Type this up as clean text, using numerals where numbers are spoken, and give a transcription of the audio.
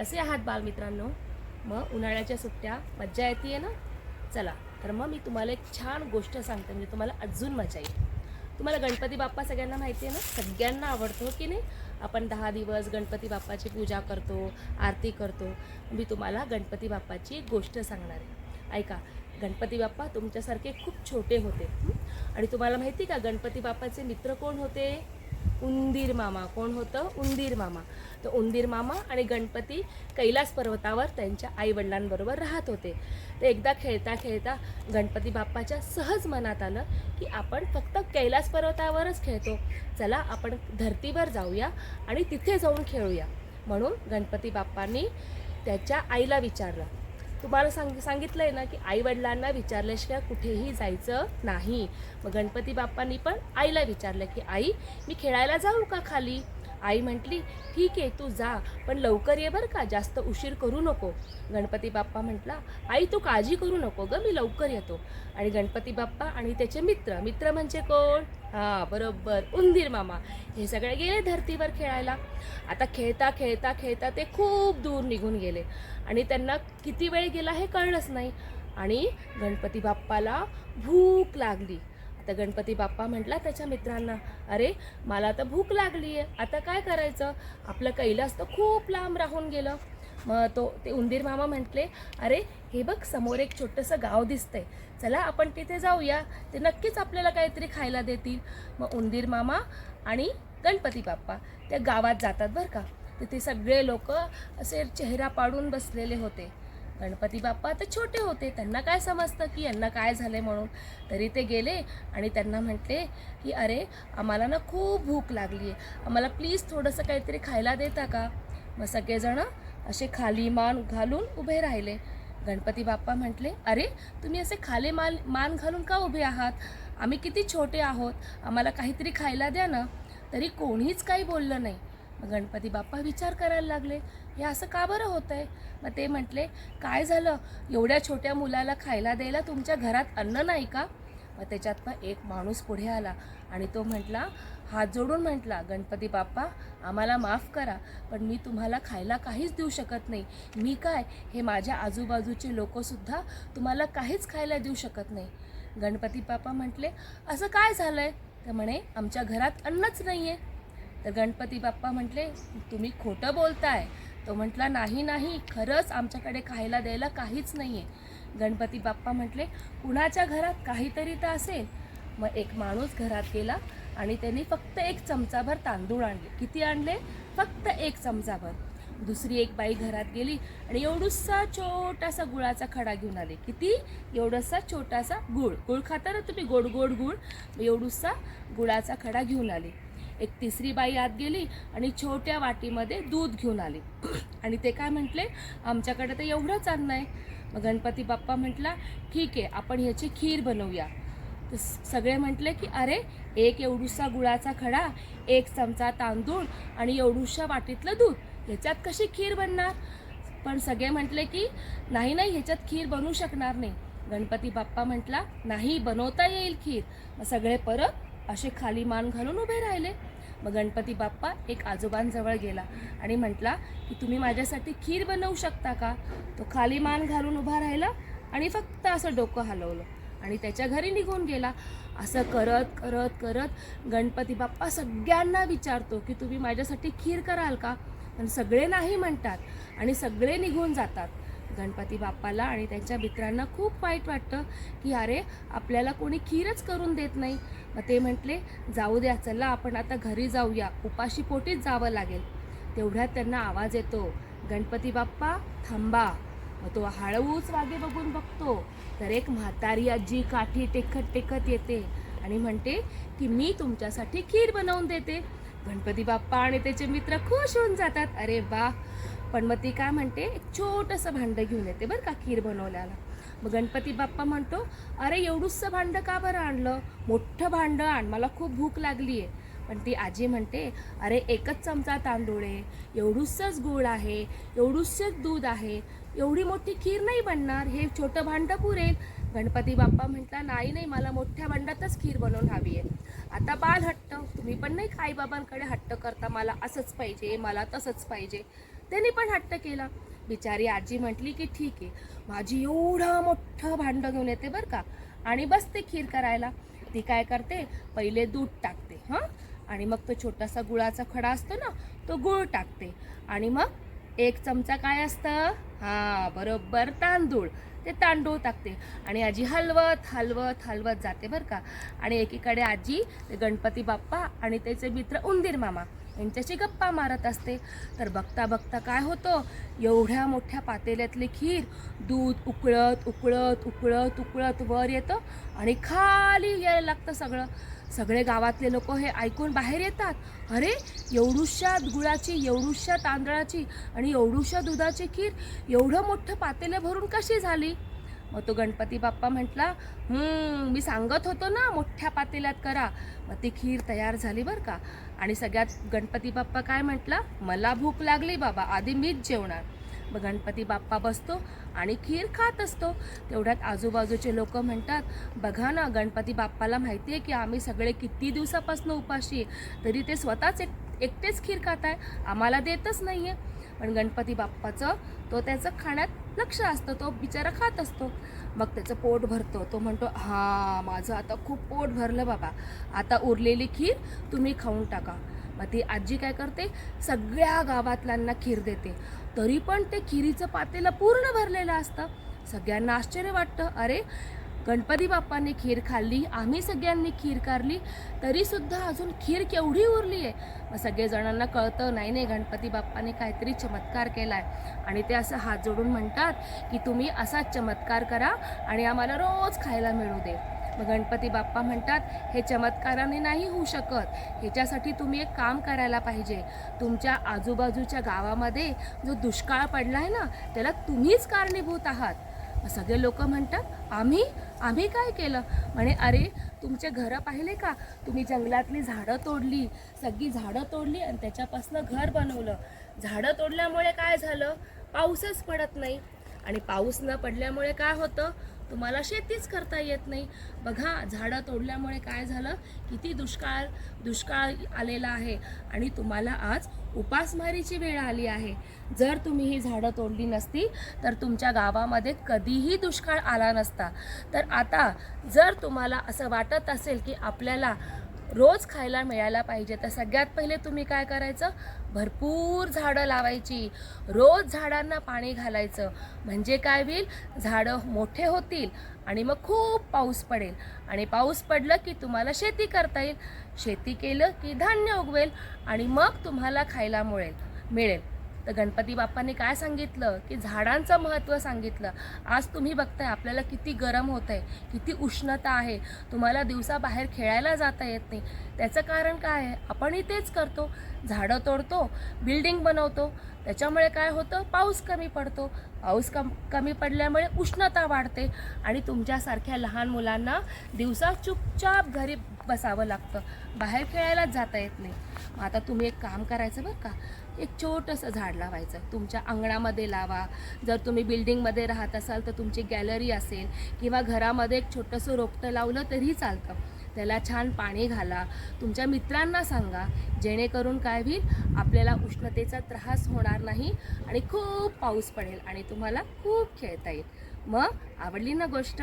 कसे आहात बालमित्रांनो? मग उन्हाळ्याच्या सुट्ट्या मज्जा येते ना? चला तर मग मी तुम्हाला एक छान गोष्ट सांगते, म्हणजे तुम्हाला अजून मजा येईल. तुम्हाला गणपती बाप्पा सगळ्यांना माहिती आहे ना, सगळ्यांना आवडतो की नाही? आपण 10 दिवस गणपती बाप्पाची पूजा करतो, आरती करतो. मी तुम्हाला गणपती बाप्पाची एक गोष्ट सांगणार आहे. ऐका. गणपती बाप्पा तुमच्यासारखे खूप छोटे होते. आणि तुम्हाला माहिती का गणपती बाप्पाचे मित्र कोण होते? उंदीर मामा. कोण होतं? उंदीर मामा. तर उंदीर मामा आणि गणपती कैलास पर्वतावर त्यांच्या आईवडिलांबरोबर राहत होते. तर एकदा खेळता खेळता गणपती बाप्पाच्या सहज मनात आलं की आपण फक्त कैलास पर्वतावरच खेळतो, चला आपण धरतीवर जाऊया आणि तिथे जाऊन खेळूया. म्हणून गणपती बाप्पांनी त्याच्या आईला विचारलं. तुम्हाला सांगितलं आहे ना की आईवडिलांना विचारल्याशिवाय कुठेही जायचं नाही. मग गणपती बाप्पांनी पण आईला विचारलं की आई, मी खेळायला जाऊ का खाली? आई म्हटली, ठीक आहे तू जा, पण लवकर ये बरं का, जास्त उशीर करू नको. गणपती बाप्पा म्हटला, आई तू काळजी करू नको गं, मी लवकर येतो. आणि गणपती बाप्पा आणि त्याचे मित्र, मित्र म्हणजे कोण? हां बरोबर, उंदीर मामा. हे सगळे गेले धरतीवर खेळायला. आता खेळता खेळता खेळता ते खूप दूर निघून गेले आणि त्यांना किती वेळ गेला हे कळलंच नाही. आणि गणपती बाप्पाला भूक लागली. आता गणपती बाप्पा म्हटला त्याच्या मित्रांना, अरे मला तर भूक लागली आहे, आता काय करायचं? आपलं कैलास तर खूप लांब राहून गेलं. मग ते उंदीर मामा म्हटले, अरे हे बघ समोर एक छोटंसं गाव दिसतंय, चला आपण तिथे जाऊया, ते नक्कीच आपल्याला काहीतरी खायला देतील. मग उंदीर मामा आणि गणपती बाप्पा त्या गावात जातात बरं का. तिथे सगळे लोक असे चेहरा पाडून बसलेले होते. गणपती बाप्पा तर छोटे होते, त्यांना काय समजतं की यांना काय झालं आहे म्हणून. तरी ते गेले आणि त्यांना म्हटले की अरे आम्हाला ना खूप भूक लागली आहे, आम्हाला प्लीज थोडंसं काहीतरी खायला देता का? मग सगळेजणं असे खाली मान घालून उभे राहिले. गणपती बाप्पा म्हटले, अरे तुम्ही असे खाली मान घालून का उभे आहात? आम्ही किती छोटे आहोत, आम्हाला काहीतरी खायला द्या ना. तरी कोणीच काही बोललं नाही. मग गणपती बाप्पा विचार करायला लागले, हे असं का बरं होतं आहे? मग ते म्हटले, काय झालं, एवढ्या छोट्या मुलाला खायला द्यायला तुमच्या घरात अन्न नाही का? मग त्याच्यातनं एक माणूस पुढे आला आणि तो म्हटला, हात जोडून म्हटला, गणपती बाप्पा आम्हाला माफ करा, पण मी तुम्हाला खायला काहीच देऊ शकत नाही. मी काय, हे माझ्या आजूबाजूचे लोकंसुद्धा तुम्हाला काहीच खायला देऊ शकत नाही. गणपती बाप्पा म्हटले, असं काय झालं आहे? तर म्हणे, आमच्या घरात अन्नच नाही आहे. तर गणपती बाप्पा म्हटले, तुम्ही खोटं बोलताय. तो म्हटला, नाही नाही, खरंच आमच्याकडे खायला द्यायला काहीच नाही आहे. गणपती बाप्पा म्हटले, कुणाच्या घरात काहीतरी तर असेल. मग एक माणूस घरात गेला आणि त्यांनी फक्त 1 चमचाभर तांदूळ आणले. किती आणले? फक्त 1 चमचाभर. दुसरी एक बाई घरात गेली आणि एवढूसा छोटासा गुळाचा खडा घेऊन आले. किती? एवढासा छोटासा गुळ. गुळ खाता ना तुम्ही, गोड गोड गुळ, एवढूसा गुळाचा खडा घेऊन आली. एक तिसरी बाई आत गेली आणि छोट्या वाटीमध्ये दूध घेऊन आली. आणि ते काय म्हटले, आमच्याकडे तर एवढंच अन्न आहे. मग गणपती बाप्पा म्हटला, ठीक आहे आपण ह्याची खीर बनवूया. तर सगळे म्हटले की अरे, एक एवढूसा गुळाचा खडा, 1 चमचा तांदूळ आणि एवढूशा वाटीतलं दूध, ह्याच्यात कशी खीर बनणार? पण सगळे म्हटले की नाही नाही, ह्याच्यात खीर बनवू शकणार नाही. गणपती बाप्पा म्हटला, नाही बनवता येईल खीर. मग सगळे परत असे खाली मान घालून उभे राहिले. मग गणपती बाप्पा एक आजोबांजवळ गेला आणि म्हटला की तुम्ही माझ्यासाठी खीर बनवू शकता का? तो खाली मान घालून उभा राहिला आणि फक्त असं डोकं हलवलं आणि त्याच्या घरी निघून गेला. असं करत करत करत गणपती बाप्पा सगळ्यांना विचारतो की तुम्ही माझ्यासाठी खीर कराल का? पण सगळे नाही म्हणतात आणि सगळे निघून जातात. गणपती बाप्पाला आणि त्यांच्या मित्रांना खूप वाईट वाटतं की अरे, आपल्याला कोणी खीरच करून देत नाही. मग ते म्हटले, जाऊ द्या, चला आपण आता घरी जाऊया, उपाशी पोटीच जावं लागेल. तेवढ्यात त्यांना आवाज येतो, गणपती बाप्पा थांबा. मग तो हळूच मागे बघून बघतो तर एक म्हातारी आजी काठी टेकत टेकत येते आणि म्हणते की मी तुमच्यासाठी खीर बनवून देते. गणपती बाप्पा आणि त्याचे मित्र खुश होऊन जातात, अरे वा. पण मग ती काय म्हणते, एक छोटंसं भांडं घेऊन येते बरं का खीर बनवल्याला. मग गणपती बाप्पा म्हणतो, अरे एवढूसं भांडं का बरं आणलं? मोठं भांडं आण, मला खूप भूक लागली आहे. पण ती आजी म्हणते, अरे 1च चमचा तांदूळ आहे, एवढूसंच गूळ आहे, एवढूसंच दूध आहे, एवढी मोठी खीर नाही बनणार, हे छोटं भांडं पुरेल. गणपती बाप्पा म्हटला, नाही नाही, मला मोठ्या भांड्यातच खीर बनवून हवी आहे. आता बाल हट्ट, तुम्ही पण नाही का आईबाबांकडे हट्ट करता, मला असंच पाहिजे, मला तसंच पाहिजे. त्यांनी पण हट्ट केला. बिचारी आजी म्हटली की ठीक आहे, माझी एवढं मोठं भांडं घेऊन येते बरं का, आणि बसते खीर करायला. ती काय करते, पहिले दूध टाकते आणि मग तो छोटासा गुळाचा खडा असतो ना, तो गुळ टाकते, आणि मग 1 चमचा काय असतं, बरोबर तांदूळ, ते तांदूळ टाकते, आणि आजी हलवत हलवत हलवत जाते बरं का. आणि एकीकडे आजी ते गणपती बाप्पा आणि त्याचे मित्र उंदीर मामा यांच्याशी गप्पा मारत असते. तर बघता बघता काय होतं, एवढ्या मोठ्या पातेल्यातली खीर दूध उकळत उकळत उकळत उकळत वर येतं आणि खाली यायला लागतं सगळं. सगळे गावातले लोक हे ऐकून बाहेर येतात. अरे, एवढूशा गुळाची, एवढूशा तांदळाची आणि एवढूशा दुधाची खीर एवढं मोठं पातेलं भरून कशी झाली? मग तो गणपती बाप्पा म्हटला, मी सांगत होतो ना मोठ्या पातेल्यात करा. मग ती खीर तयार झाली बरं का. आणि सगळ्यात गणपती बाप्पा काय म्हटला, मला भूक लागली बाबा, आधी मीच जेवणार. मग गणपती बाप्पा बसतो आणि खीर खात असतो. तेवढ्यात आजूबाजूचे लोक म्हणतात, बघा ना, गणपती बाप्पाला माहिती आहे की आम्ही सगळे किती दिवसापासून उपाशी आहे, तरी ते स्वतःच एकटेच खीर खात आहे, आम्हाला देतच नाही आहे. पण गणपती बाप्पाचं त्याचं खाण्यात लक्ष असतं, तो बिचारा खात असतो. मग त्याचं पोट भरतं, तो म्हणतो, माझं आता खूप पोट भरलं बाबा, आता उरलेली खीर तुम्ही खाऊन टाका. मग ती आजी काय करते, सगळ्या गावातल्यांना खीर देते. तरी पण ते खिरीचं पातेलं पूर्ण भरलेलं असतं. सगळ्यांना आश्चर्य वाटतं, अरे, गणपती बाप्पांनी खीर खाल्ली, आम्ही सगळ्यांनी खीर खाल्ली, तरीसुद्धा अजून खीर केवढी उरली आहे. मग सगळेजणांना कळतं, नाही, गणपती बाप्पाने काहीतरी चमत्कार केला आहे. आणि ते असं हात जोडून म्हणतात की तुम्ही असाच चमत्कार करा आणि आम्हाला रोज खायला मिळू दे. मग गणपती बाप्पा म्हणतात, हे चमत्काराने नाही होऊ शकत, ह्याच्यासाठी तुम्ही एक काम करायला पाहिजे. तुमच्या आजूबाजूच्या गावामध्ये जो दुष्काळ पडला आहे ना, त्याला तुम्हीच कारणीभूत आहात. सगळे लोक म्हणतात, आम्ही काय केलं? म्हणे, अरे, तुमचे घरं पाहिले का, तुम्ही जंगलातली झाडं तोडली, सगळी झाडं तोडली आणि त्याच्यापासून घर बनवलं. झाडं तोडल्यामुळे काय झालं, पाऊसच पडत नाही, आणि पाऊस न पडल्यामुळे काय होतं, तुम्हाला शेतीच करता येत नाही. बघा, झाडं तोडल्यामुळे काय झालं, किती दुष्काळ आलेला आहे, आणि तुम्हाला आज उपासमारीची वेळ आली आहे. जर तुम्ही ही झाडं तोडली नसती तर तुमच्या गावामध्ये कधीही दुष्काळ आला नसता. तर आता जर तुम्हाला असं वाटत असेल की आपल्याला रोज खायला मिळायला पाहिजे, तर सगळ्यात पहिले तुम्ही काय करायचं, भरपूर झाडं लावायची, रोज झाडांना पाणी घालायचं. म्हणजे काय होईल, झाडं मोठे होतील आणि मग खूप पाऊस पडेल, आणि पाऊस पडलं की तुम्हाला शेती करता येईल, शेती केलं की धान्य उगवेल आणि मग तुम्हाला खायला मिळेल. तर गणपती बाप्पांनी काय सांगितलं की झाडांचं महत्त्व सांगितलं. आज तुम्ही बघताय आपल्याला किती गरम होत आहे, किती उष्णता आहे, तुम्हाला दिवसा बाहेर खेळायला जाता येत नाही. त्याचं कारण काय आहे, आपणही तेच करतो, झाडं तोडतो, बिल्डिंग बनवतो, त्याच्यामुळे काय होतं, पाऊस कमी पडतो. पाऊस कमी पडल्यामुळे उष्णता वाढते, आणि तुमच्यासारख्या लहान मुलांना दिवसा चुपचाप घरी बसावं लागतं, बाहेर खेळायलाच जाता येत नाही. मग आता तुम्ही एक काम करायचं बरं का, एक छोटंसं झाड लावायचं, तुमच्या अंगणामध्ये लावा. जर तुम्ही बिल्डिंगमध्ये राहत असाल तर तुमची गॅलरी असेल, किंवा घरामध्ये एक छोटंसं रोपटं लावलं तरीही चालतं. त्याला छान पाणी घाला, तुमच्या मित्रांना सांगा, जेणेकरून काय होईल, आपल्याला उष्णतेचा त्रास होणार नाही आणि खूप पाऊस पडेल आणि तुम्हाला खूप खेळता येईल. मग आवडली ना गोष्ट?